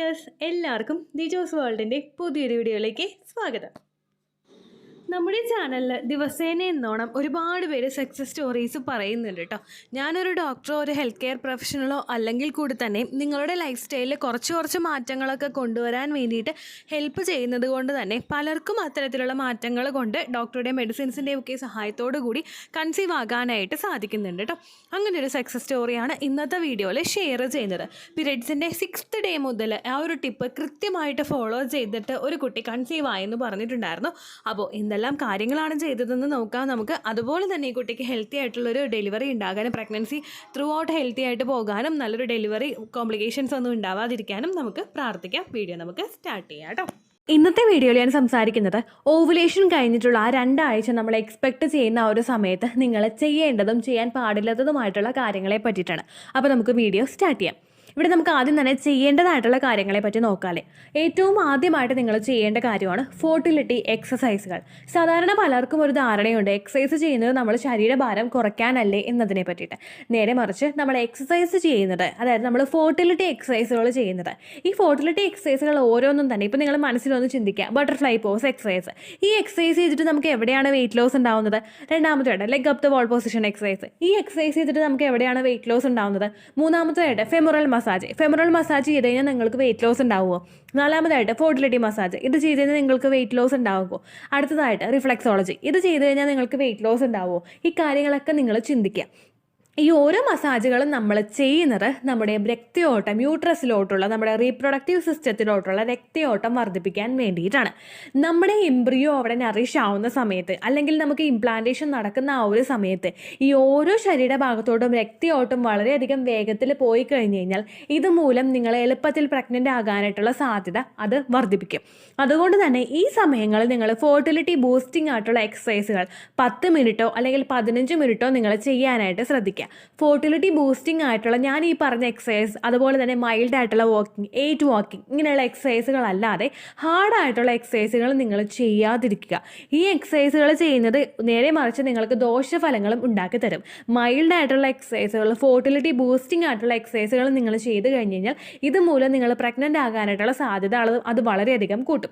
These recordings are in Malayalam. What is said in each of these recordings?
വ്യൂവേഴ്സ്, എല്ലാവർക്കും ദിജോസ് വേൾഡിൻ്റെ പുതിയൊരു വീഡിയോയിലേക്ക് സ്വാഗതം. നമ്മുടെ ചാനലിൽ ദിവസേന എന്നോണം ഒരുപാട് പേര് സക്സസ് സ്റ്റോറീസ് പറയുന്നുണ്ട് കേട്ടോ. ഞാനൊരു ഡോക്ടറോ ഒരു ഹെൽത്ത് കെയർ പ്രൊഫഷണലോ അല്ലെങ്കിൽ കൂടി തന്നെ നിങ്ങളുടെ ലൈഫ് സ്റ്റൈലിൽ കുറച്ച് മാറ്റങ്ങളൊക്കെ കൊണ്ടുവരാൻ വേണ്ടിയിട്ട് ഹെൽപ്പ് ചെയ്യുന്നത് കൊണ്ട് തന്നെ പലർക്കും അത്തരത്തിലുള്ള മാറ്റങ്ങൾ കൊണ്ട് ഡോക്ടറുടെ മെഡിസിൻസിൻ്റെയും ഒക്കെ സഹായത്തോടു കൂടി കൺസീവ് ആകാനായിട്ട് സാധിക്കുന്നുണ്ട് കേട്ടോ. അങ്ങനെ ഒരു സക്സസ് സ്റ്റോറിയാണ് ഇന്നത്തെ വീഡിയോയിൽ ഷെയർ ചെയ്യുന്നത്. പീരിയഡ്സിൻ്റെ 6th ഡേ മുതൽ ആ ഒരു ടിപ്പ് കൃത്യമായിട്ട് ഫോളോ ചെയ്തിട്ട് ഒരു കുട്ടി കൺസീവ് ആയെന്ന് പറഞ്ഞിട്ടുണ്ടായിരുന്നു. അപ്പോൾ എന്തെല്ലാം കാര്യങ്ങളാണ് ചെയ്തതെന്ന് നോക്കാം നമുക്ക്. അതുപോലെ തന്നെ ഈ കുട്ടിക്ക് ഹെൽത്തി ആയിട്ടുള്ളൊരു ഡെലിവറി ഉണ്ടാകാനും പ്രഗ്നൻസി ത്രൂ ഔട്ട് ഹെൽത്തി ആയിട്ട് പോകാനും നല്ലൊരു ഡെലിവറി കോംപ്ലിക്കേഷൻസ് ഒന്നും ഉണ്ടാവാതിരിക്കാനും നമുക്ക് പ്രാർത്ഥിക്കാം. വീഡിയോ നമുക്ക് സ്റ്റാർട്ട് ചെയ്യാം കേട്ടോ. ഇന്നത്തെ വീഡിയോയിൽ ഞാൻ സംസാരിക്കുന്നത് ഓവുലേഷൻ കഴിഞ്ഞിട്ടുള്ള ആ 2 ആഴ്ച നമ്മൾ എക്സ്പെക്ട് ചെയ്യുന്ന ആ ഒരു സമയത്ത് നിങ്ങൾ ചെയ്യേണ്ടതും ചെയ്യാൻ പാടില്ലാത്തതുമായിട്ടുള്ള കാര്യങ്ങളെ പറ്റിയിട്ടാണ്. അപ്പോൾ നമുക്ക് വീഡിയോ സ്റ്റാർട്ട് ചെയ്യാം. ഇവിടെ നമുക്ക് ആദ്യം തന്നെ ചെയ്യേണ്ടതായിട്ടുള്ള കാര്യങ്ങളെ പറ്റി നോക്കാമല്ലേ. ഏറ്റവും ആദ്യമായിട്ട് നിങ്ങൾ ചെയ്യേണ്ട കാര്യമാണ് ഫോർട്ടിലിറ്റി എക്സസൈസുകൾ. സാധാരണ പലർക്കും ഒരു ധാരണയുണ്ട് എക്സസൈസ് ചെയ്യുന്നത് നമ്മൾ ശരീരഭാരം കുറയ്ക്കാനല്ലേ എന്നതിനെ പറ്റിയിട്ട്. നേരെ മറിച്ച് നമ്മൾ എക്സസൈസ് ചെയ്യുന്നത്, അതായത് നമ്മൾ ഫോർട്ടിലിറ്റി എക്സസൈസുകൾ ചെയ്യുന്നത്, ഈ ഫോർട്ടിലിറ്റി എക്സസൈസുകൾ ഓരോന്നും തന്നെ ഇപ്പോൾ നിങ്ങൾ മനസ്സിലൊന്ന് ചിന്തിക്കുക. ബട്ടർഫ്ലൈ പോസ് എക്സസൈസ്, ഈ എക്സസൈസ് ചെയ്തിട്ട് നമുക്ക് എവിടെയാണ് വെയിറ്റ് ലോസ് ഉണ്ടാവുന്നത്? രണ്ടാമത്തേത് leg up the wall position exercise, ഈ എക്സസൈസ് ചെയ്തിട്ട് നമുക്ക് എവിടെയാണ് വെയിറ്റ് ലോസ് ഉണ്ടാവുന്നത്? മൂന്നാമത്തേതായിട്ട് ഫെമുറൽ മസാജ് ചെയ്ത് കഴിഞ്ഞാൽ നിങ്ങൾക്ക് വെയിറ്റ് ലോസ് ഉണ്ടാവുമോ? നാലാമതായിട്ട് ഫോർട്ടിലിറ്റി മസാജ്, ഇത് ചെയ്ത് കഴിഞ്ഞാൽ നിങ്ങൾക്ക് വെയിറ്റ് ലോസ് ഉണ്ടാവുമോ? അടുത്തതായിട്ട് റിഫ്ലെക്സോളജി, ഇത് ചെയ്ത് കഴിഞ്ഞാൽ നിങ്ങൾക്ക് വെയിറ്റ് ലോസ് ഉണ്ടാവുമോ? ഈ കാര്യങ്ങളൊക്കെ നിങ്ങൾ ചിന്തിക്കുക. ഈ ഓരോ മസാജുകളും നമ്മൾ ചെയ്യുന്നത് നമ്മുടെ രക്തയോട്ടം, യൂട്രസിലോട്ടുള്ള നമ്മുടെ റീപ്രൊഡക്റ്റീവ് സിസ്റ്റത്തിലോട്ടുള്ള രക്തയോട്ടം വർദ്ധിപ്പിക്കാൻ വേണ്ടിയിട്ടാണ്. നമ്മുടെ എംബ്രിയോ അവിടെ നറിഷ് ആവുന്ന സമയത്ത്, അല്ലെങ്കിൽ നമുക്ക് ഇംപ്ലാന്റേഷൻ നടക്കുന്ന ആ ഒരു സമയത്ത് ഈ ഓരോ ശരീരഭാഗത്തോട്ടും രക്തയോട്ടം വളരെയധികം വേഗത്തിൽ പോയി കഴിഞ്ഞ് കഴിഞ്ഞാൽ ഇതുമൂലം നിങ്ങൾ എളുപ്പത്തിൽ പ്രഗ്നൻ്റ് ആകാനായിട്ടുള്ള സാധ്യത അത് വർദ്ധിപ്പിക്കും. അതുകൊണ്ട് തന്നെ ഈ സമയങ്ങളിൽ നിങ്ങൾ ഫോർട്ടിലിറ്റി ബൂസ്റ്റിംഗ് ആയിട്ടുള്ള എക്സസൈസുകൾ 10 മിനിറ്റോ അല്ലെങ്കിൽ 15 മിനിറ്റോ നിങ്ങൾ ചെയ്യാനായിട്ട് ശ്രദ്ധിക്കുക. ഫോർട്ടിലിറ്റി ബൂസ്റ്റിംഗ് ആയിട്ടുള്ള ഞാൻ ഈ പറഞ്ഞ എക്സസൈസ്, അതുപോലെ തന്നെ മൈൽഡ് ആയിട്ടുള്ള വാക്കിംഗ്, 8 വാക്കിംഗ്, ഇങ്ങനെയുള്ള എക്സസൈസുകളല്ലാതെ ഹാർഡായിട്ടുള്ള എക്സസൈസുകൾ നിങ്ങൾ ചെയ്യാതിരിക്കുക. ഈ എക്സസൈസുകൾ ചെയ്യുന്നത് നേരെ മറിച്ച് നിങ്ങൾക്ക് ദോഷഫലങ്ങളും ഉണ്ടാക്കി തരും. മൈൽഡ് ആയിട്ടുള്ള എക്സസൈസുകൾ, ഫോർട്ടിലിറ്റി ബൂസ്റ്റിംഗ് ആയിട്ടുള്ള എക്സസൈസുകൾ നിങ്ങൾ ചെയ്ത് കഴിഞ്ഞ് കഴിഞ്ഞാൽ ഇതുമൂലം നിങ്ങൾ പ്രഗ്നൻ്റ് ആകാനായിട്ടുള്ള സാധ്യത അത് വളരെയധികം കൂട്ടും.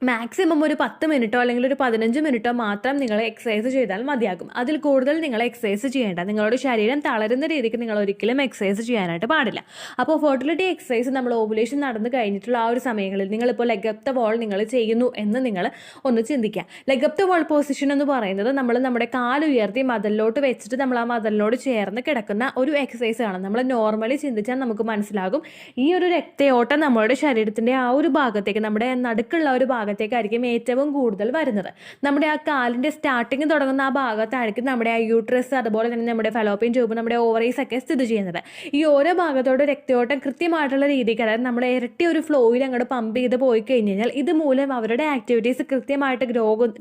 മാക്സിമം ഒരു 10 മിനിറ്റോ അല്ലെങ്കിൽ ഒരു 15 മിനിറ്റോ മാത്രം നിങ്ങൾ എക്സസൈസ് ചെയ്താൽ മതിയാകും. അതിൽ കൂടുതൽ നിങ്ങൾ എക്സസൈസ് ചെയ്യേണ്ട. നിങ്ങളുടെ ശരീരം തളരുന്ന രീതിക്ക് നിങ്ങൾ ഒരിക്കലും എക്സസൈസ് ചെയ്യാനായിട്ട് പാടില്ല. അപ്പോൾ ഫെർട്ടിലിറ്റി എക്സസൈസ് നമ്മൾ ഓവുലേഷൻ നടന്നു കഴിഞ്ഞിട്ടുള്ള ആ ഒരു സമയങ്ങളിൽ നിങ്ങളിപ്പോൾ ലെഗ് അപ്പ് ദ വാൾ നിങ്ങൾ ചെയ്യുന്നു എന്ന് നിങ്ങൾ ഒന്ന് ചിന്തിക്കുക. Leg up the wall position എന്ന് പറയുന്നത് നമ്മൾ നമ്മുടെ കാല് ഉയർത്തി മതിലിലോട്ട് വെച്ചിട്ട് നമ്മൾ ആ മതിലിനോട് ചേർന്ന് കിടക്കുന്ന ഒരു എക്സസൈസ് ആണ്. നമ്മൾ നോർമലി ചിന്തിച്ചാൽ നമുക്ക് മനസ്സിലാകും ഈ ഒരു രക്തയോട്ടം നമ്മുടെ ശരീരത്തിൻ്റെ ആ ഒരു ഭാഗത്തേക്ക്, നമ്മുടെ നടുക്കുള്ള ഒരു ഭാഗത്തേക്കായിരിക്കും ഏറ്റവും കൂടുതൽ വരുന്നത്. നമ്മുടെ ആ കാലിൻ്റെ സ്റ്റാർട്ടിങ് തുടങ്ങുന്ന ആ ഭാഗത്തായിരിക്കും നമ്മുടെ ആ യൂട്രസ്, അതുപോലെ തന്നെ നമ്മുടെ ഫലോപ്പിയൻ ട്യൂബ്, നമ്മുടെ ഓവറീസ് ഒക്കെ സ്ഥിതി ചെയ്യുന്നത്. ഈ ഓരോ ഭാഗത്തോട് രക്തയോട്ടം കൃത്യമായിട്ടുള്ള രീതിക്ക്, അതായത് നമ്മുടെ ഇരട്ടി ഒരു ഫ്ലോയിൽ അങ്ങോട്ട് പമ്പ് ചെയ്ത് പോയി കഴിഞ്ഞ് കഴിഞ്ഞാൽ ഇതുമൂലം അവരുടെ ആക്ടിവിറ്റീസ് കൃത്യമായിട്ട്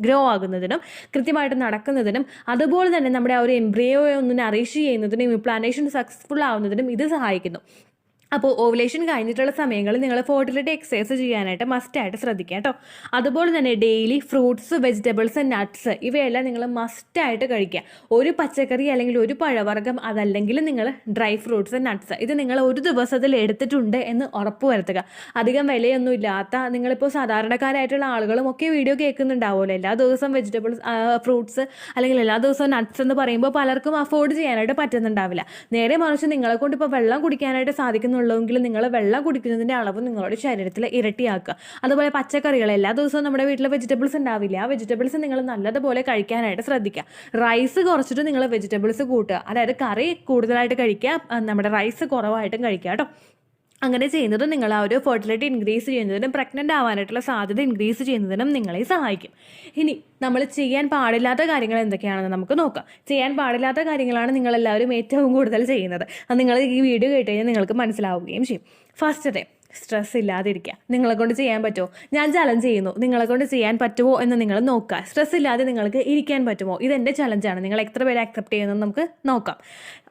ഗ്രോ ആകുന്നതിനും കൃത്യമായിട്ട് നടക്കുന്നതിനും, അതുപോലെ തന്നെ നമ്മുടെ ആ ഒരു എംബ്രിയോയെ ഒന്ന് നറിഷ് ചെയ്യുന്നതിനും ഇംപ്ലാന്റേഷൻ സക്സസ്ഫുൾ ആവുന്നതിനും ഇത് സഹായിക്കുന്നു. അപ്പോൾ ഓവുലേഷൻ കഴിഞ്ഞിട്ടുള്ള സമയങ്ങളിൽ നിങ്ങൾ ഫോർട്ടിലിറ്റി എക്സസൈസ് ചെയ്യാനായിട്ട് മസ്റ്റായിട്ട് ശ്രദ്ധിക്കുക കേട്ടോ. അതുപോലെ തന്നെ ഡെയിലി ഫ്രൂട്ട്സ്, വെജിറ്റബിൾസ്, നട്ട്സ് ഇവയെല്ലാം നിങ്ങൾ മസ്റ്റായിട്ട് കഴിക്കുക. ഒരു പച്ചക്കറി അല്ലെങ്കിൽ ഒരു പഴവർഗ്ഗം, അതല്ലെങ്കിൽ നിങ്ങൾ ഡ്രൈ ഫ്രൂട്ട്സ്, നട്ട്സ്, ഇത് നിങ്ങൾ ഒരു ദിവസത്തിൽ എടുത്തിട്ടുണ്ട് എന്ന് ഉറപ്പ് വരുത്തുക. അധികം വിലയൊന്നും ഇല്ലാത്ത, നിങ്ങളിപ്പോൾ സാധാരണക്കാരായിട്ടുള്ള ആളുകളും ഒക്കെ വീഡിയോ കേൾക്കുന്നുണ്ടാവുമല്ലോ. എല്ലാ ദിവസവും വെജിറ്റബിൾസ്, ഫ്രൂട്ട്സ് അല്ലെങ്കിൽ എല്ലാ ദിവസവും നട്ട്സ് എന്ന് പറയുമ്പോൾ പലർക്കും അഫോർഡ് ചെയ്യാനായിട്ട് പറ്റുന്നുണ്ടാവില്ല. നേരെ മറിച്ച് നിങ്ങളെ കൊണ്ട് ഇപ്പോൾ വെള്ളം കുടിക്കാനായിട്ട് സാധിക്കുന്നു െങ്കിൽ നിങ്ങൾ വെള്ളം കുടിക്കുന്നതിൻ്റെ അളവ് നിങ്ങളുടെ ശരീരത്തിൽ ഇരട്ടിയാക്കുക. അതുപോലെ പച്ചക്കറികൾ, എല്ലാ ദിവസവും നമ്മുടെ വീട്ടിൽ വെജിറ്റബിൾസ് ഉണ്ടാവില്ല, ആ വെജിറ്റബിൾസ് നിങ്ങൾ നല്ലതുപോലെ കഴിക്കാനായിട്ട് ശ്രദ്ധിക്കുക. റൈസ് കുറച്ചിട്ട് നിങ്ങൾ വെജിറ്റബിൾസ് കൂട്ടുക, അതായത് കറി കൂടുതലായിട്ട് കഴിക്കുക, നമ്മുടെ റൈസ് കുറവായിട്ടും കഴിക്കുക കേട്ടോ. അങ്ങനെ ചെയ്യുന്നത് നിങ്ങൾ ആ ഒരു ഫെർട്ടിലിറ്റി ഇൻക്രീസ് ചെയ്യുന്നതിനും പ്രഗ്നൻ്റ് ആവാനായിട്ടുള്ള സാധ്യത ഇൻക്രീസ് ചെയ്യുന്നതിനും നിങ്ങളെ സഹായിക്കും. ഇനി നമ്മൾ ചെയ്യാൻ പാടില്ലാത്ത കാര്യങ്ങൾ എന്തൊക്കെയാണെന്ന് നമുക്ക് നോക്കാം. ചെയ്യാൻ പാടില്ലാത്ത കാര്യങ്ങളാണ് നിങ്ങളെല്ലാവരും ഏറ്റവും കൂടുതൽ ചെയ്യുന്നത്. അത് നിങ്ങൾ ഈ വീഡിയോ കേട്ട് കഴിഞ്ഞാൽ നിങ്ങൾക്ക് മനസ്സിലാവുകയും ചെയ്യും. ഫസ്റ്റ് സ്ട്രെസ് ഇല്ലാതിരിക്കുക. നിങ്ങളെ കൊണ്ട് ചെയ്യാൻ പറ്റുമോ? ഞാൻ ചലഞ്ച് ചെയ്യുന്നു, നിങ്ങളെ കൊണ്ട് ചെയ്യാൻ പറ്റുമോ എന്ന് നിങ്ങൾ നോക്കുക. സ്ട്രെസ് ഇല്ലാതെ നിങ്ങൾക്ക് ഇരിക്കാൻ പറ്റുമോ? ഇതെൻ്റെ ചലഞ്ചാണ്, നിങ്ങൾ എത്ര പേര് അക്സെപ്റ്റ് ചെയ്യുന്നത് നമുക്ക് നോക്കാം.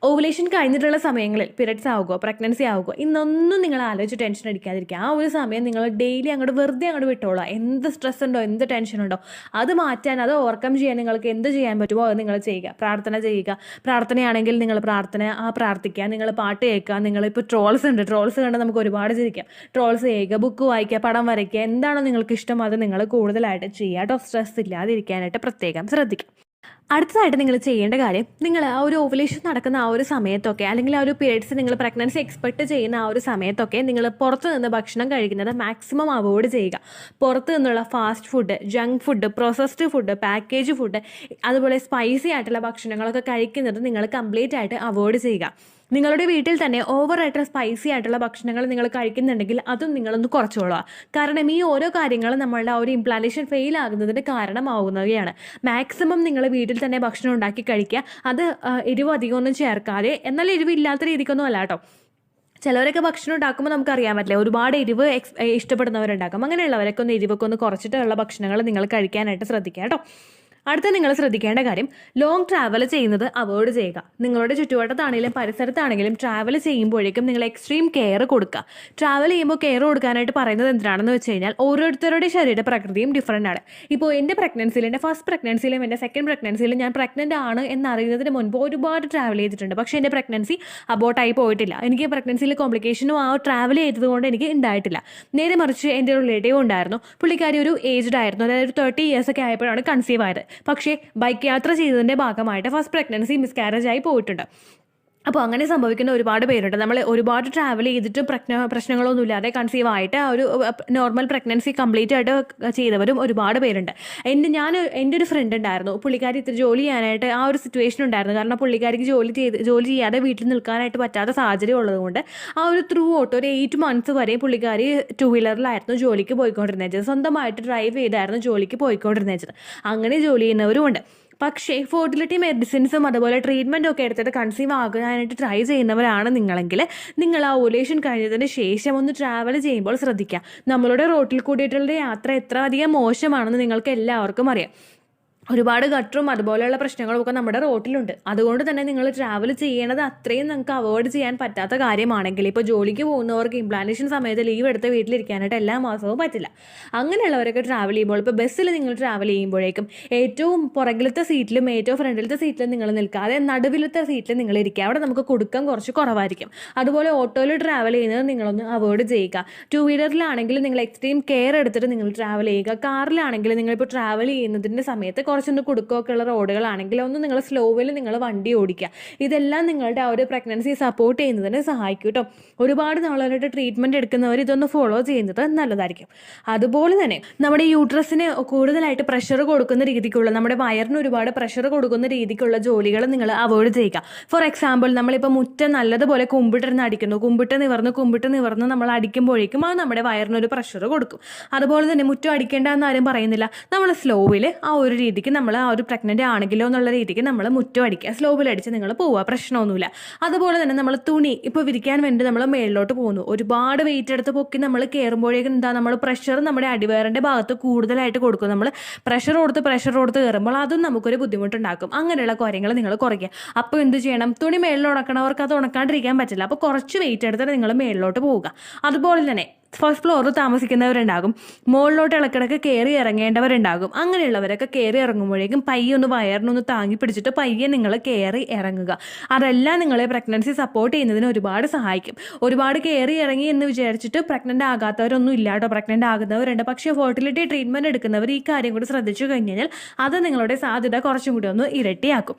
ഓവുലേഷൻ കഴിഞ്ഞിട്ടുള്ള സമയങ്ങളിൽ പീരിയഡ്സ് ആവുകയോ പ്രഗ്നൻസി ആവുകയോ ഇന്നൊന്നും നിങ്ങൾ ആലോചിച്ച് ടെൻഷൻ അടിക്കാതിരിക്കുക. ആ ഒരു സമയം നിങ്ങൾ ഡെയിലി അങ്ങോട്ട് വെറുതെ അങ്ങോട്ട് വിട്ടോളാം. എന്ത് സ്ട്രെസ് ഉണ്ടോ, എന്ത് ടെൻഷൻ ഉണ്ടോ, അത് മാറ്റാൻ, അത് ഓവർകം ചെയ്യാൻ നിങ്ങൾക്ക് എന്ത് ചെയ്യാൻ പറ്റുമോ അത് നിങ്ങൾ ചെയ്യുക. പ്രാർത്ഥന ചെയ്യുക. പ്രാർത്ഥനയാണെങ്കിൽ നിങ്ങൾ പ്രാർത്ഥിക്കുക. നിങ്ങൾ പാട്ട് കേൾക്കുക. നിങ്ങളിപ്പോൾ ട്രോൾസ് ഉണ്ട്, ട്രോൾസ് കണ്ട് നമുക്ക് ഒരുപാട് ചിരിക്കാം. ട്രോൾസ് ചെയ്യുക, ബുക്ക് വായിക്കുക, പടം വരയ്ക്കുക, എന്താണോ നിങ്ങൾക്ക് ഇഷ്ടം അത് നിങ്ങൾ കൂടുതലായിട്ട് ചെയ്യുക കേട്ടോ. സ്ട്രെസ് ഇല്ലാതിരിക്കാനായിട്ട് പ്രത്യേകം ശ്രദ്ധിക്കുക. അടുത്തതായിട്ട് നിങ്ങൾ ചെയ്യേണ്ട കാര്യം, നിങ്ങൾ ആ ഒരു ഓവുലേഷൻ നടക്കുന്ന ആ ഒരു സമയത്തൊക്കെ, അല്ലെങ്കിൽ ആ ഒരു പീരിയഡ്സ് നിങ്ങൾ പ്രഗ്നൻസി എക്സ്പെക്ട് ചെയ്യുന്ന ആ ഒരു സമയത്തൊക്കെ നിങ്ങൾ പുറത്ത് നിന്ന് ഭക്ഷണം കഴിക്കുന്നത് മാക്സിമം അവോയ്ഡ് ചെയ്യുക. പുറത്ത് നിന്നുള്ള fast food, junk food, processed food, package food, അതുപോലെ സ്പൈസി ആയിട്ടുള്ള ഭക്ഷണങ്ങളൊക്കെ കഴിക്കുന്നത് നിങ്ങൾ കംപ്ലീറ്റ് ആയിട്ട് അവോയ്ഡ് ചെയ്യുക. നിങ്ങളുടെ വീട്ടിൽ തന്നെ ഓവറായിട്ട് സ്പൈസി ആയിട്ടുള്ള ഭക്ഷണങ്ങൾ നിങ്ങൾ കഴിക്കുന്നുണ്ടെങ്കിൽ അതും നിങ്ങളൊന്ന് കുറച്ചോളുക. കാരണം ഈ ഓരോ കാര്യങ്ങളും നമ്മളുടെ ആ ഒരു ഇംപ്ലാന്റേഷൻ ഫെയിൽ ആകുന്നതിന് കാരണമാവുന്നവയാണ്. മാക്സിമം നിങ്ങൾ വീട്ടിൽ തന്നെ ഭക്ഷണം ഉണ്ടാക്കി കഴിക്കുക. അത് എരിവ് അധികമൊന്നും ചേർക്കാതെ, എന്നാൽ എരിവില്ലാത്ത രീതിക്കൊന്നും അല്ല കേട്ടോ. ചിലവരൊക്കെ ഭക്ഷണം ഉണ്ടാക്കുമ്പോൾ നമുക്കറിയാൻ പറ്റില്ല, ഒരുപാട് എരിവ് ഇഷ്ടപ്പെടുന്നവരുണ്ടാക്കും. അങ്ങനെയുള്ളവരൊക്കെ ഒന്ന് എരിവൊക്കെ ഒന്ന് കുറച്ചിട്ടുള്ള ഭക്ഷണങ്ങൾ നിങ്ങൾ കഴിക്കാനായിട്ട് ശ്രദ്ധിക്കുക കേട്ടോ. അടുത്ത നിങ്ങൾ ശ്രദ്ധിക്കേണ്ട കാര്യം, ലോങ് ട്രാവൽ ചെയ്യുന്നത് അവോയ്ഡ് ചെയ്യുക. നിങ്ങളുടെ ചുറ്റുവട്ടത്താണെങ്കിലും പരിസരത്താണെങ്കിലും ട്രാവൽ ചെയ്യുമ്പോഴേക്കും നിങ്ങൾ എക്സ്ട്രീം കെയർ കൊടുക്കുക. ട്രാവൽ ചെയ്യുമ്പോൾ കെയർ കൊടുക്കാനായിട്ട് പറയുന്നത് എന്തിനാണെന്ന് വെച്ച് കഴിഞ്ഞാൽ, ഓരോരുത്തരുടെ ശരീര പ്രകൃതിയും ഡിഫറൻ്റ് ആണ്. ഇപ്പോൾ എൻ്റെ പ്രഗ്നൻസിയിൽ, എൻ്റെ ഫസ്റ്റ് പ്രഗ്നൻസിയിലും എൻ്റെ സെക്കൻഡ് പ്രഗ്നൻസിയിലും ഞാൻ പ്രഗ്നൻ്റ് ആണ് എന്നറിയുന്നതിന് മുൻപ് ഒരുപാട് ട്രാവൽ ചെയ്തിട്ടുണ്ട്. പക്ഷേ എൻ്റെ പ്രഗ്നൻസി അബോട്ടായി പോയിട്ടില്ല. എനിക്ക് പ്രഗ്നൻസിയിൽ കോംപ്ലിക്കേഷനും ആ ട്രാവൽ ചെയ്തതുകൊണ്ട് എനിക്ക് ഉണ്ടായിട്ടില്ല. നേരെ മറിച്ച് എൻ്റെ ഒരു റിലേറ്റീവ് ഉണ്ടായിരുന്നു. പുള്ളിക്കാരി ഒരു ഏജ്ഡ് ആയിരുന്നു, അതായത് ഒരു 30 years ഒക്കെ ആയപ്പോഴാണ് കൺസീവ് ആയത്. പക്ഷേ ബൈക്ക് യാത്ര ചെയ്തതിൻ്റെ ഭാഗമായിട്ട് ഫസ്റ്റ് പ്രഗ്നൻസി മിസ്കാരേജ് ആയി പോയിട്ടുണ്ട്. അപ്പോൾ അങ്ങനെ സംഭവിക്കുന്ന ഒരുപാട് പേരുണ്ട്. നമ്മൾ ഒരുപാട് ട്രാവൽ ചെയ്തിട്ട് പ്രശ്നങ്ങളൊന്നുമില്ലാതെ കൺസീവ് ആയിട്ട് ആ ഒരു നോർമൽ പ്രഗ്നൻസി കംപ്ലീറ്റ് ആയിട്ട് ചെയ്തവരും ഒരുപാട് പേരുണ്ട്. എൻ്റെ ഒരു ഫ്രണ്ട് ഉണ്ടായിരുന്നു. പുള്ളിക്കാരി ഇത്തിരി ജോലി ചെയ്യാനായിട്ട് ആ ഒരു സിറ്റുവേഷൻ ഉണ്ടായിരുന്നു. കാരണം പുള്ളിക്കാരിക്ക് ജോലി ചെയ്യാതെ വീട്ടിൽ നിൽക്കാനായിട്ട് പറ്റാത്ത സാഹചര്യം ഉള്ളതുകൊണ്ട് ആ ഒരു ത്രൂ ഔട്ട് ഒരു 8 months വരെ പുള്ളിക്കാരി 2 wheelerലായിരുന്നു ജോലിക്ക് പോയിക്കൊണ്ടിരുന്നത്. സ്വന്തമായിട്ട് ഡ്രൈവ് ചെയ്തായിരുന്നു ജോലിക്ക് പോയിക്കൊണ്ടിരുന്നത്. അങ്ങനെ ജോലി ചെയ്യുന്നവരും ഉണ്ട്. പക്ഷേ ഫെർട്ടിലിറ്റി മെഡിസിൻസും അതുപോലെ ട്രീറ്റ്മെൻറ്റും ഒക്കെ എടുത്തിട്ട് കൺസീവ് ആകാനായിട്ട് ട്രൈ ചെയ്യുന്നവരാണ് നിങ്ങളെങ്കിൽ, നിങ്ങൾ ആ ഓവുലേഷൻ കഴിഞ്ഞതിന് ശേഷം ഒന്ന് ട്രാവൽ ചെയ്യുമ്പോൾ ശ്രദ്ധിക്കുക. നമ്മളുടെ റോട്ടിൽ കൂടിയിട്ടുള്ള യാത്ര എത്ര അധികം മോശമാണെന്ന് നിങ്ങൾക്ക് എല്ലാവർക്കും അറിയാം. ഒരുപാട് ഗട്ടറും അതുപോലെയുള്ള പ്രശ്നങ്ങളും ഒക്കെ നമ്മുടെ റോട്ടിലുണ്ട്. അതുകൊണ്ട് തന്നെ നിങ്ങൾ ട്രാവൽ ചെയ്യണത് അത്രയും നിങ്ങൾക്ക് അവോയ്ഡ് ചെയ്യാൻ പറ്റാത്ത കാര്യമാണെങ്കിൽ, ഇപ്പോൾ ജോലിക്ക് പോകുന്നവർക്ക് ഇംപ്ലാന്റേഷൻ സമയത്ത് ലീവ് എടുത്ത് വീട്ടിലിരിക്കാനായിട്ട് എല്ലാ മാസവും പറ്റില്ല. അങ്ങനെയുള്ളവരൊക്കെ ട്രാവൽ ചെയ്യുമ്പോൾ, ഇപ്പോൾ ബസ്സിൽ നിങ്ങൾ ട്രാവൽ ചെയ്യുമ്പോഴേക്കും ഏറ്റവും പുറകിലത്തെ സീറ്റിലും ഏറ്റവും ഫ്രണ്ടിലത്തെ സീറ്റിലും നിങ്ങൾ നിൽക്കാതെ നടുവിലത്തെ സീറ്റിൽ നിങ്ങൾ ഇരിക്കുക. അവിടെ നമുക്ക് കൊടുക്കാൻ കുറച്ച് കുറവായിരിക്കും. അതുപോലെ ഓട്ടോയിൽ ട്രാവൽ ചെയ്യുന്നത് നിങ്ങളൊന്ന് അവോയ്ഡ് ചെയ്യുക. 2 wheelerലാണെങ്കിൽ നിങ്ങൾ എക്സ്ട്രീം കെയർ എടുത്തിട്ട് നിങ്ങൾ ട്രാവൽ ചെയ്യുക. കാറിലാണെങ്കിൽ നിങ്ങളിപ്പോൾ ട്രാവൽ ചെയ്യുന്നതിൻ്റെ സമയത്ത് കുറച്ചൊന്ന് കുടുക്കമൊക്കെ ഉള്ള റോഡുകളാണെങ്കിൽ ഒന്ന് നിങ്ങൾ സ്ലോവിൽ നിങ്ങൾ വണ്ടി ഓടിക്കുക. ഇതെല്ലാം നിങ്ങളുടെ ആ ഒരു പ്രഗ്നൻസി സപ്പോർട്ട് ചെയ്യുന്നതിന് സഹായിക്കും കേട്ടോ. ഒരുപാട് നാളായിട്ട് ട്രീറ്റ്മെൻറ്റ് എടുക്കുന്നവർ ഇതൊന്ന് ഫോളോ ചെയ്യുന്നത് നല്ലതായിരിക്കും. അതുപോലെ തന്നെ നമ്മുടെ യൂട്രസിന് കൂടുതലായിട്ട് പ്രഷർ കൊടുക്കുന്ന രീതിക്കുള്ള, നമ്മുടെ വയറിന് ഒരുപാട് പ്രഷർ കൊടുക്കുന്ന രീതിക്കുള്ള ജോലികൾ നിങ്ങൾ അവോയ്ഡ് ചെയ്യുക. ഫോർ എക്സാമ്പിൾ, നമ്മളിപ്പോൾ മുറ്റം നല്ലതുപോലെ കുമ്പിട്ടിരുന്ന് അടിക്കുന്നു, കുമ്പിട്ട് നിവർന്ന് നമ്മൾ അടിക്കുമ്പോഴേക്കും അത് നമ്മുടെ വയറിനൊരു പ്രഷർ കൊടുക്കും. അതുപോലെ തന്നെ മുറ്റം അടിക്കേണ്ട എന്ന് ആരും പറയുന്നില്ല. നമ്മൾ സ്ലോവിൽ ആ ഒരു രീതിക്ക് നമ്മൾ ആ ഒരു പ്രഗ്നൻ്റ് ആണെങ്കിലോ എന്നുള്ള രീതിക്ക് നമ്മൾ മുറ്റം അടിക്കുക. സ്ലോവിൽ അടിച്ച് നിങ്ങൾ പോവുക, പ്രശ്നമൊന്നുമില്ല. അതുപോലെ തന്നെ നമ്മൾ തുണി ഇപ്പോൾ വിരിക്കാൻ വേണ്ടി നമ്മൾ മേളിലോട്ട് പോകുന്നു, ഒരുപാട് വെയിറ്റ് എടുത്ത് പൊക്കി നമ്മൾ കയറുമ്പോഴേക്കും നമ്മൾ പ്രഷർ നമ്മുടെ അടിവയറിൻ്റെ ഭാഗത്ത് കൂടുതലായിട്ട് കൊടുക്കും. നമ്മൾ പ്രഷർ കൊടുത്ത് കയറുമ്പോൾ അതും നമുക്കൊരു ബുദ്ധിമുട്ടുണ്ടാക്കും. അങ്ങനെയുള്ള കാര്യങ്ങൾ നിങ്ങൾ കുറയ്ക്കുക. അപ്പോൾ എന്ത് ചെയ്യണം? തുണി മേളിൽ ഉണക്കണവർക്ക് അത് ഉണക്കാണ്ടിരിക്കാൻ പറ്റില്ല. അപ്പോൾ കുറച്ച് വെയിറ്റ് എടുത്തിട്ട് നിങ്ങൾ മേളിലോട്ട് പോവുക. അതുപോലെ തന്നെ ഫസ്റ്റ് ഫ്ലോറിൽ താമസിക്കുന്നവരുണ്ടാകും, മുകളിലോട്ട് ഇളക്കിടക്ക് കയറി ഇറങ്ങേണ്ടവരുണ്ടാകും. അങ്ങനെയുള്ളവരൊക്കെ കയറി ഇറങ്ങുമ്പോഴേക്കും പയ്യൊന്ന് വയറിനൊന്ന് താങ്ങി പിടിച്ചിട്ട് പയ്യെ നിങ്ങൾ കയറി ഇറങ്ങുക. അതെല്ലാം നിങ്ങളെ പ്രഗ്നൻസി സപ്പോർട്ട് ചെയ്യുന്നതിന് ഒരുപാട് സഹായിക്കും. ഒരുപാട് കയറി ഇറങ്ങി എന്ന് വിചാരിച്ചിട്ട് പ്രഗ്നൻ്റ് ആകാത്തവരൊന്നും ഇല്ല കേട്ടോ. പ്രഗ്നൻ്റ് ആകുന്നവരുണ്ട്. പക്ഷേ ഫെർട്ടിലിറ്റി ട്രീറ്റ്മെൻറ്റ് എടുക്കുന്നവർ ഈ കാര്യം കൂടി ശ്രദ്ധിച്ചു കഴിഞ്ഞാൽ അത് നിങ്ങളുടെ സാധ്യത കുറച്ചും കൂടി ഒന്ന് ഇരട്ടിയാക്കും.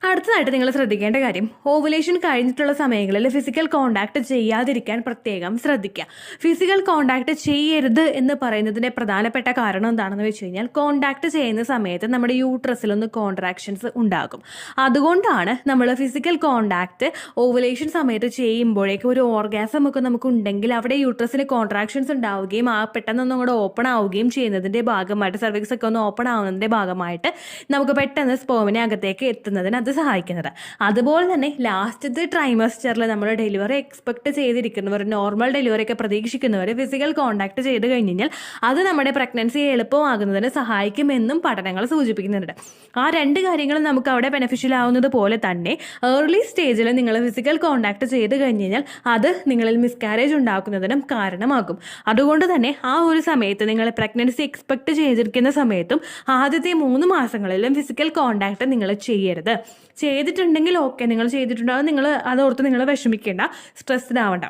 അടുത്തതായിട്ട് നിങ്ങൾ ശ്രദ്ധിക്കേണ്ട കാര്യം, ഓവുലേഷൻ കഴിഞ്ഞിട്ടുള്ള സമയങ്ങളിൽ ഫിസിക്കൽ കോണ്ടാക്ട് ചെയ്യാതിരിക്കാൻ പ്രത്യേകം ശ്രദ്ധിക്കുക. ഫിസിക്കൽ കോണ്ടാക്ട് ചെയ്യരുത് എന്ന് പറയുന്നതിൻ്റെ പ്രധാനപ്പെട്ട കാരണം എന്താണെന്ന് വെച്ച് കഴിഞ്ഞാൽ, കോണ്ടാക്ട് ചെയ്യുന്ന സമയത്ത് നമ്മുടെ യൂട്രസിലൊന്ന് കോൺട്രാക്ഷൻസ് ഉണ്ടാകും. അതുകൊണ്ടാണ് നമ്മൾ ഫിസിക്കൽ കോണ്ടാക്ട് ഓവുലേഷൻ സമയത്ത് ചെയ്യുമ്പോഴേക്കും ഒരു ഓർഗാസം ഒക്കെ നമുക്കുണ്ടെങ്കിൽ അവിടെ യൂട്രസിൽ കോൺട്രാക്ഷൻസ് ഉണ്ടാവുകയും പെട്ടെന്നൊന്നും കൂടെ ഓപ്പൺ ആവുകയും ചെയ്യുന്നതിൻ്റെ ഭാഗമായിട്ട്, സർവിക്സ് ഒക്കെ ഒന്ന് ഓപ്പൺ ആവുന്നതിൻ്റെ ഭാഗമായിട്ട് നമുക്ക് പെട്ടെന്ന് സ്പേമിനെ അകത്തേക്ക് എത്തുന്നതിന് അത് ആവാനായിട്ട് സഹായിക്കുന്നത്. അതുപോലെ തന്നെ ലാസ്റ്റത്തെ ട്രൈമസ്റ്ററിൽ നമ്മൾ ഡെലിവറി എക്സ്പെക്ട് ചെയ്തിരിക്കുന്നവർ, നോർമൽ ഡെലിവറി ഒക്കെ പ്രതീക്ഷിക്കുന്നവർ ഫിസിക്കൽ കോൺടാക്ട് ചെയ്ത് കഴിഞ്ഞാൽ അത് നമ്മുടെ പ്രഗ്നൻസി എളുപ്പമാകുന്നതിന് സഹായിക്കുമെന്നും പഠനങ്ങൾ സൂചിപ്പിക്കുന്നുണ്ട്. ആ രണ്ട് കാര്യങ്ങളും നമുക്ക് അവിടെ ബെനിഫിഷ്യൽ ആവുന്നത് പോലെ തന്നെ ഏർലി സ്റ്റേജിൽ നിങ്ങൾ ഫിസിക്കൽ കോൺടാക്ട് ചെയ്ത് കഴിഞ്ഞാൽ അത് നിങ്ങളിൽ മിസ്കാരേജ് ഉണ്ടാക്കുന്നതിനും കാരണമാകും. അതുകൊണ്ട് തന്നെ ആ ഒരു സമയത്ത് നിങ്ങൾ പ്രഗ്നൻസി എക്സ്പെക്ട് ചെയ്തിരിക്കുന്ന സമയത്തും ആദ്യത്തെ 3 മാസങ്ങളിലും ഫിസിക്കൽ കോൺടാക്ട് നിങ്ങൾ ചെയ്യരുത്. ചെയ്തിട്ടുണ്ടെങ്കിൽ ഓക്കെ, നിങ്ങൾ ചെയ്തിട്ടുണ്ടാകും, നിങ്ങൾ അതോർത്ത് നിങ്ങൾ വിഷമിക്കേണ്ട, സ്ട്രെസ്ഡ് ആവണ്ട.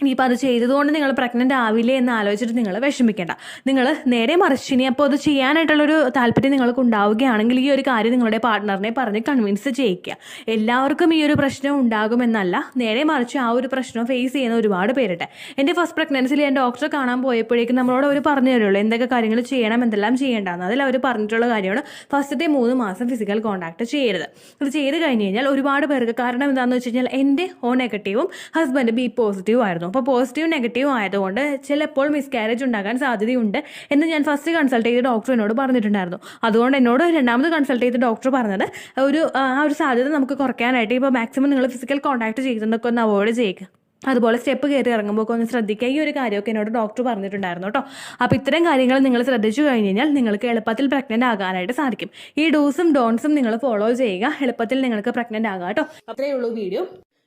ഇനിയിപ്പോൾ അത് ചെയ്തതുകൊണ്ട് നിങ്ങൾ പ്രഗ്നൻ്റ് ആവില്ലേ എന്ന് ആലോചിച്ചിട്ട് നിങ്ങൾ വിഷമിക്കേണ്ട. നിങ്ങൾ നേരെ മറിച്ച് ഇനി അപ്പോൾ അത് ചെയ്യാനായിട്ടുള്ളൊരു താല്പര്യം നിങ്ങൾക്ക് ഉണ്ടാവുകയാണെങ്കിൽ ഈ ഒരു കാര്യം നിങ്ങളുടെ പാർട്ട്ണറിനെ പറഞ്ഞ് കൺവിൻസ് ചെയ്യിക്കുക. എല്ലാവർക്കും ഈ ഒരു പ്രശ്നം ഉണ്ടാകുമെന്നല്ല, നേരെ മറിച്ച് ആ ഒരു പ്രശ്നം ഫേസ് ചെയ്യുന്ന ഒരുപാട് പേരുണ്ട്. എൻ്റെ ഫസ്റ്റ് പ്രഗ്നൻസിയിൽ ഞാൻ ഡോക്ടറെ കാണാൻ പോയപ്പോഴേക്കും നമ്മളോട് അവർ പറഞ്ഞു തരുള്ളൂ എന്തൊക്കെ കാര്യങ്ങൾ ചെയ്യണം, എന്തെല്ലാം ചെയ്യേണ്ടതെന്ന്. അതിൽ അവർ പറഞ്ഞിട്ടുള്ള കാര്യമാണ് ഫസ്റ്റത്തെ 3 മാസം ഫിസിക്കൽ കോൺടാക്ട് ചെയ്യരുത്. അത് ചെയ്ത് കഴിഞ്ഞ് കഴിഞ്ഞാൽ ഒരുപാട് പേർക്ക്, കാരണം എന്താണെന്ന് വെച്ച് കഴിഞ്ഞാൽ എൻ്റെ O നെഗറ്റീവും ഹസ്ബൻഡ് B പോസിറ്റീവും ആയിരുന്നു. അപ്പോൾ പോസിറ്റീവ് നെഗറ്റീവ് ആയതുകൊണ്ട് ചിലപ്പോൾ മിസ്കാരേജ് ഉണ്ടാകാൻ സാധ്യതയുണ്ട് എന്ന് ഞാൻ ഫസ്റ്റ് കൺസൾട്ട് ചെയ്ത ഡോക്ടർ എന്നോട് പറഞ്ഞിട്ടുണ്ടായിരുന്നു. അതുകൊണ്ട് എന്നോട് രണ്ടാമത് കൺസൾട്ട് ചെയ്ത ഡോക്ടർ പറഞ്ഞത് ആ ഒരു സാധ്യത നമുക്ക് കുറയ്ക്കാനായിട്ട് ഇപ്പോൾ മാക്സിമം നിങ്ങൾ ഫിസിക്കൽ കോൺടാക്ട് ചെയ്യുന്നതൊക്കെ ഒന്ന് അവോയ്ഡ് ചെയ്യുക. അതുപോലെ സ്റ്റെപ്പ് കയറി ഇറങ്ങുമ്പോൾ ഒന്ന് ശ്രദ്ധിക്കുക. ഈ ഒരു കാര്യമൊക്കെ എന്നോട് ഡോക്ടർ പറഞ്ഞിട്ടുണ്ടായിരുന്നു കേട്ടോ. അപ്പോൾ ഇത്തരം കാര്യങ്ങൾ നിങ്ങൾ ശ്രദ്ധിച്ചു കഴിഞ്ഞ് കഴിഞ്ഞാൽ നിങ്ങൾക്ക് എളുപ്പത്തിൽ പ്രഗ്നൻ്റ് ആകാനായിട്ട് സാധിക്കും. ഈ ഡൂസും ഡോൺസും നിങ്ങൾ ഫോളോ ചെയ്യുക, എളുപ്പത്തിൽ നിങ്ങൾക്ക് പ്രഗ്നൻ്റ് ആകാം കേട്ടോ. അത്രയേ ഉള്ളൂ വീഡിയോ.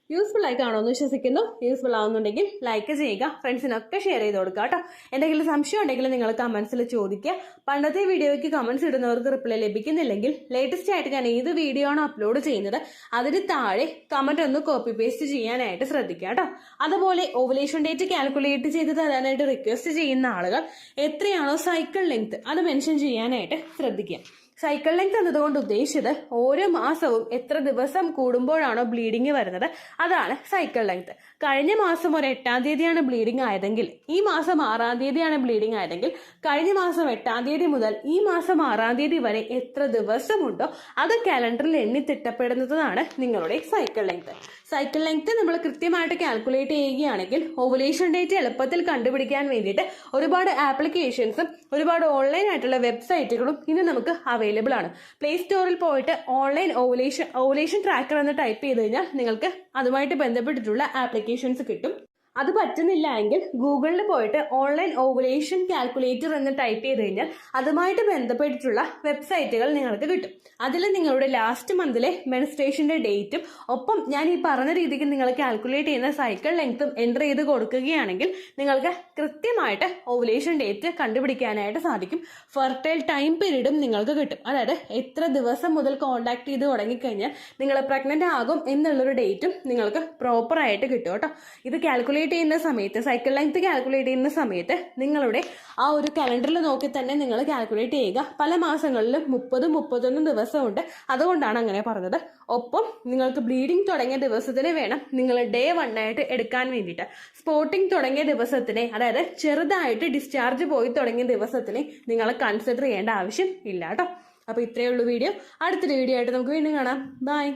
യൂസ്ഫുൾ ആയി കാണുമെന്ന് വിശ്വസിക്കുന്നു. യൂസ്ഫുൾ ആവുന്നുണ്ടെങ്കിൽ ലൈക്ക് ചെയ്യുക, ഫ്രണ്ട്സിനൊക്കെ ഷെയർ ചെയ്ത് കൊടുക്കുക കേട്ടോ. എന്തെങ്കിലും സംശയം ഉണ്ടെങ്കിൽ നിങ്ങൾ കമൻസിൽ ചോദിക്കുക. പണ്ടത്തെ വീഡിയോയ്ക്ക് കമൻസ് ഇടുന്നവർക്ക് റിപ്ലൈ ലഭിക്കുന്നില്ലെങ്കിൽ ലേറ്റസ്റ്റ് ആയിട്ട് ഞാൻ ഏത് വീഡിയോ ആണ് അപ്ലോഡ് ചെയ്യുന്നത് അതിന് താഴെ കമന്റ് ഒന്ന് കോപ്പി പേസ്റ്റ് ചെയ്യാനായിട്ട് ശ്രദ്ധിക്കുക കേട്ടോ. അതുപോലെ ഓവുലേഷൻ ഡേറ്റ് കാൽക്കുലേറ്റ് ചെയ്ത് തരാനായിട്ട് റിക്വസ്റ്റ് ചെയ്യുന്ന ആളുകൾ എത്രയാണോ സൈക്കിൾ ലെങ്ത് അത് മെൻഷൻ ചെയ്യാനായിട്ട് ശ്രദ്ധിക്കുക. സൈക്കിൾ ലെങ്ത് എന്നതുകൊണ്ട് ഉദ്ദേശിച്ചത് ഓരോ മാസവും എത്ര ദിവസം കൂടുമ്പോഴാണോ ബ്ലീഡിങ് വരുന്നത് അതാണ് സൈക്കിൾ ലെങ്ത്. കഴിഞ്ഞ മാസം ഒരു 8-ാം തീയതിയാണ് ബ്ലീഡിങ് ആയതെങ്കിൽ ഈ മാസം 6-ാം തീയതിയാണ് ബ്ലീഡിങ് ആയതെങ്കിൽ കഴിഞ്ഞ മാസം 8-ാം തീയതി മുതൽ ഈ മാസം 6-ാം തീയതി വരെ എത്ര ദിവസമുണ്ടോ അത് കാലണ്ടറിൽ എണ്ണി തിട്ടപ്പെടുന്നതാണ് നിങ്ങളുടെ സൈക്കിൾ ലെങ്ത്. സൈക്കിൾ ലെങ്ത് നമ്മൾ കൃത്യമായിട്ട് കാൽക്കുലേറ്റ് ചെയ്യുകയാണെങ്കിൽ ഓവുലേഷൻ ഡേറ്റ് എളുപ്പത്തിൽ കണ്ടുപിടിക്കാൻ വേണ്ടിയിട്ട് ഒരുപാട് ആപ്ലിക്കേഷൻസും ഒരുപാട് ഓൺലൈൻ ആയിട്ടുള്ള വെബ്സൈറ്റുകളും ഇന്ന് നമുക്ക് അവൈലബിൾ ആണ്. പ്ലേ സ്റ്റോറിൽ പോയിട്ട് ഓൺലൈൻ ഓവുലേഷൻ ട്രാക്കർ എന്ന് ടൈപ്പ് ചെയ്ത് കഴിഞ്ഞാൽ നിങ്ങൾക്ക് അതുമായിട്ട് ബന്ധപ്പെട്ടിട്ടുള്ള ആപ്ലിക്കേഷൻസ് കിട്ടും. അത് പറ്റുന്നില്ല എങ്കിൽ ഗൂഗിളിൽ പോയിട്ട് ഓൺലൈൻ ഓവുലേഷൻ കാൽക്കുലേറ്റർ എന്ന് ടൈപ്പ് ചെയ്ത് കഴിഞ്ഞാൽ അതുമായിട്ട് ബന്ധപ്പെട്ടിട്ടുള്ള വെബ്സൈറ്റുകൾ നിങ്ങൾക്ക് കിട്ടും. അതിൽ നിങ്ങളുടെ ലാസ്റ്റ് മന്തിലെ മെൻസ്ട്രേഷന്റെ ഡേറ്റും ഒപ്പം ഞാൻ ഈ പറഞ്ഞ രീതിക്ക് നിങ്ങൾ കാൽക്കുലേറ്റ് ചെയ്യുന്ന സൈക്കിൾ ലെങ്ത്തും എൻ്റർ ചെയ്ത് കൊടുക്കുകയാണെങ്കിൽ നിങ്ങൾക്ക് കൃത്യമായിട്ട് ഓവുലേഷൻ ഡേറ്റ് കണ്ടുപിടിക്കാനായിട്ട് സാധിക്കും. ഫെർട്ടൈൽ ടൈം പീരീഡും നിങ്ങൾക്ക് കിട്ടും. അതായത് എത്ര ദിവസം മുതൽ കോൺടാക്ട് ചെയ്ത് തുടങ്ങിക്കഴിഞ്ഞാൽ നിങ്ങൾ പ്രഗ്നന്റ് ആകും എന്നുള്ളൊരു ഡേറ്റും നിങ്ങൾക്ക് പ്രോപ്പറായിട്ട് കിട്ടും കേട്ടോ. ഇത് കാൽക്കുലേറ്റ് ചെയ്യുന്ന സമയത്ത്, സൈക്കിൾ ലെങ്ത് കാൽക്കുലേറ്റ് ചെയ്യുന്ന സമയത്ത് നിങ്ങളുടെ ആ ഒരു കലണ്ടറിൽ നോക്കി തന്നെ നിങ്ങൾ കാൽക്കുലേറ്റ് ചെയ്യുക. പല മാസങ്ങളിലും 30-31 ദിവസമുണ്ട്, അതുകൊണ്ടാണ് അങ്ങനെ പറഞ്ഞത്. ഒപ്പം നിങ്ങൾക്ക് ബ്ലീഡിങ് തുടങ്ങിയ ദിവസത്തിന് വേണം നിങ്ങൾ ഡേ 1 ആയിട്ട് എടുക്കാൻ വേണ്ടിയിട്ട്. സ്പോട്ടിങ് തുടങ്ങിയ ദിവസത്തിനെ, അതായത് ചെറുതായിട്ട് ഡിസ്ചാർജ് പോയി തുടങ്ങിയ ദിവസത്തിനെ നിങ്ങൾ കൺസിഡർ ചെയ്യേണ്ട ആവശ്യം ഇല്ല കേട്ടോ. അപ്പോൾ ഇത്രയേ ഉള്ളൂ വീഡിയോ. അടുത്തൊരു വീഡിയോ ആയിട്ട് നമുക്ക് വീണ്ടും കാണാം. ബൈ.